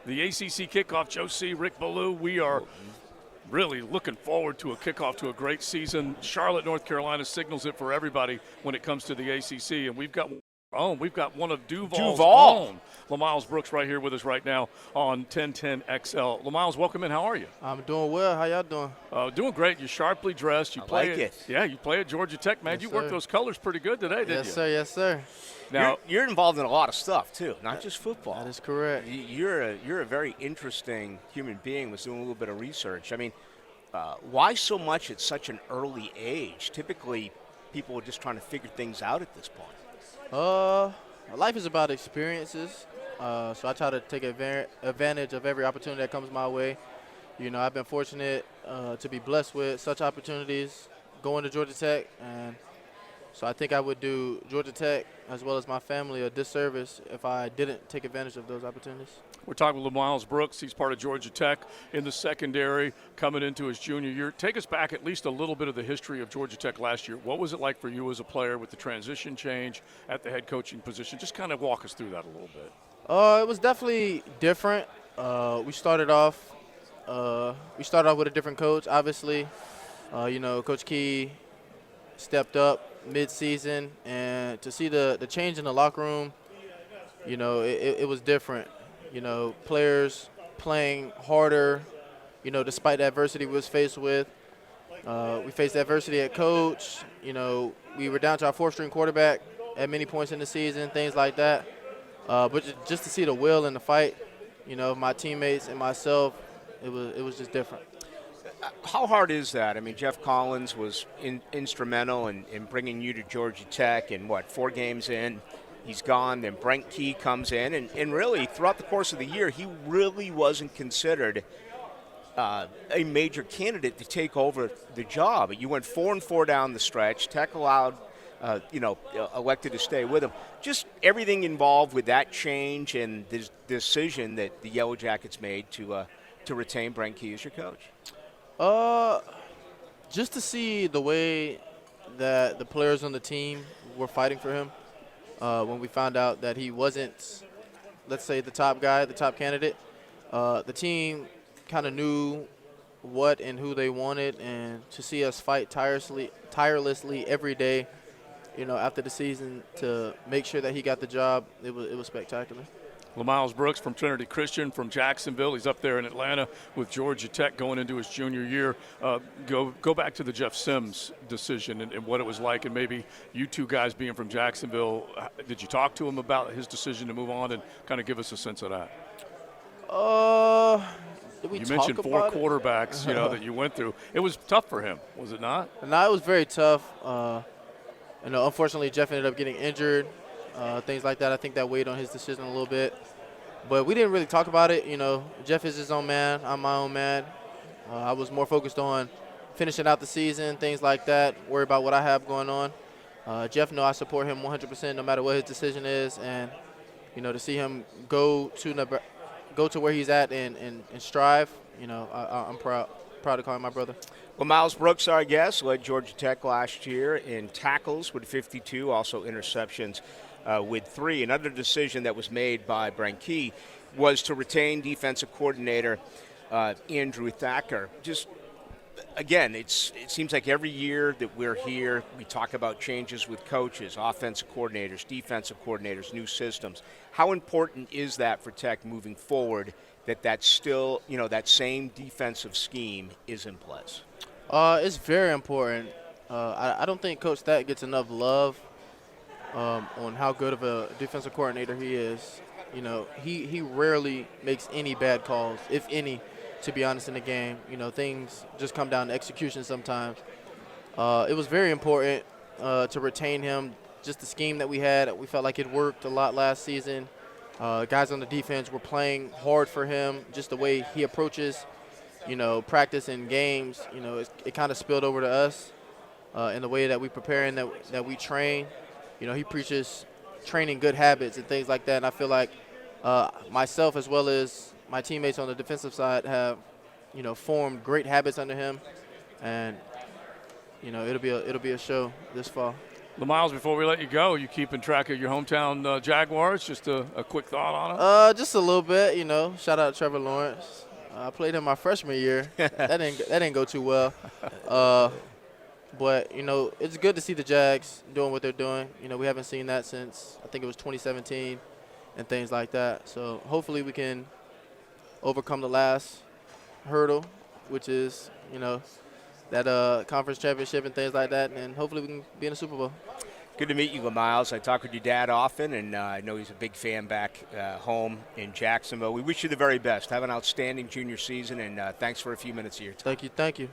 The ACC Kickoff, Joe C., Rick Ballou, we are really looking forward to a kickoff to a great season. Charlotte, North Carolina signals it for everybody when it comes to the ACC, and we've got one of Duval's own, LaMiles Brooks, right here with us right now on 1010 XL. LaMiles, welcome in. How are you? I'm doing well. How y'all doing? Doing great. You're sharply dressed. You play like it. Yeah, you play at Georgia Tech, man. Yes, you sir. worked those colors pretty good today, didn't you? Yes, sir. Yes, sir. Now, You're involved in a lot of stuff too, not just football. That is correct. You're a very interesting human being. Was doing a little bit of research. I mean, why so much at such an early age? Typically, people are just trying to figure things out at this point. Life is about experiences, so I try to take advantage of every opportunity that comes my way. You know, I've been fortunate to be blessed with such opportunities going to Georgia Tech, and so I think I would do Georgia Tech as well as my family a disservice if I didn't take advantage of those opportunities. we're talking with LaMiles Brooks. He's part of Georgia Tech in the secondary, coming into his junior year. Take us back at least a little bit of the history of Georgia Tech last year. What was it like for you as a player with the transition change at the head coaching position? Just kind of walk us through that a little bit. It was definitely different. We started off with a different coach, obviously. Coach Key stepped up mid-season, and to see the change in the locker room, it was different. Players playing harder, despite the adversity we was faced with. We faced adversity at coach. We were down to our fourth-string quarterback at many points in the season, things like that. But just to see the will and the fight, my teammates and myself, it was just different. How hard is that? I mean, Jeff Collins was instrumental in bringing you to Georgia Tech, and 4 games in, he's gone. Then Brent Key comes in, and really throughout the course of the year, he really wasn't considered a major candidate to take over the job. You went 4-4 down the stretch. Tech elected to stay with him. Just everything involved with that change and this decision that the Yellow Jackets made to retain Brent Key as your coach. Just to see the way that the players on the team were fighting for him when we found out that he wasn't, let's say, the top guy, the top candidate. The team kind of knew what and who they wanted, and to see us fight tirelessly every day, after the season to make sure that he got the job, it was spectacular. LaMiles Brooks from Trinity Christian from Jacksonville. He's up there in Atlanta with Georgia Tech going into his junior year. Go back to the Jeff Sims decision and what it was like, and maybe you two guys being from Jacksonville, did you talk to him about his decision to move on and kind of give us a sense of that? You mentioned 4 quarterbacks, that you went through. It was tough for him, was it not? No, it was very tough. Unfortunately, Jeff ended up getting injured. Things like that. I think that weighed on his decision a little bit. But we didn't really talk about it. Jeff is his own man. I'm my own man. I was more focused on finishing out the season, things like that, worry about what I have going on. Jeff knows I support him 100% no matter what his decision is. And, to see him go to where he's at and strive, I'm proud to call him my brother. LaMiles Brooks, our guest, led Georgia Tech last year in tackles with 52, also interceptions with 3. Another decision that was made by Brent Key was to retain defensive coordinator Andrew Thacker. Just, again, it seems like every year that we're here, we talk about changes with coaches, offensive coordinators, defensive coordinators, new systems. How important is that for Tech moving forward, that's still, that same defensive scheme is in place? It's very important. I don't think Coach Thack gets enough love on how good of a defensive coordinator he is. He rarely makes any bad calls, if any, to be honest, in the game. Things just come down to execution sometimes. It was very important to retain him. Just the scheme that we had, we felt like it worked a lot last season. Guys on the defense were playing hard for him. Just the way he approaches, practice and games, it kind of spilled over to us in the way that we prepare and that we train. He preaches training good habits and things like that. And I feel like myself as well as my teammates on the defensive side have, formed great habits under him. And, it'll be a show this fall. LaMiles, before we let you go, you keeping track of your hometown Jaguars? Just a quick thought on them? Just a little bit, you know. Shout out to Trevor Lawrence. I played him my freshman year. that didn't go too well. But, you know, it's good to see the Jags doing what they're doing. You know, we haven't seen that since, I think it was 2017 and things like that. So hopefully we can overcome the last hurdle, which is, you know, that conference championship and things like that, and hopefully we can be in the Super Bowl. Good to meet you, LaMiles. I talk with your dad often, and I know he's a big fan back home in Jacksonville. We wish you the very best. Have an outstanding junior season, and thanks for a few minutes of your time. Thank you.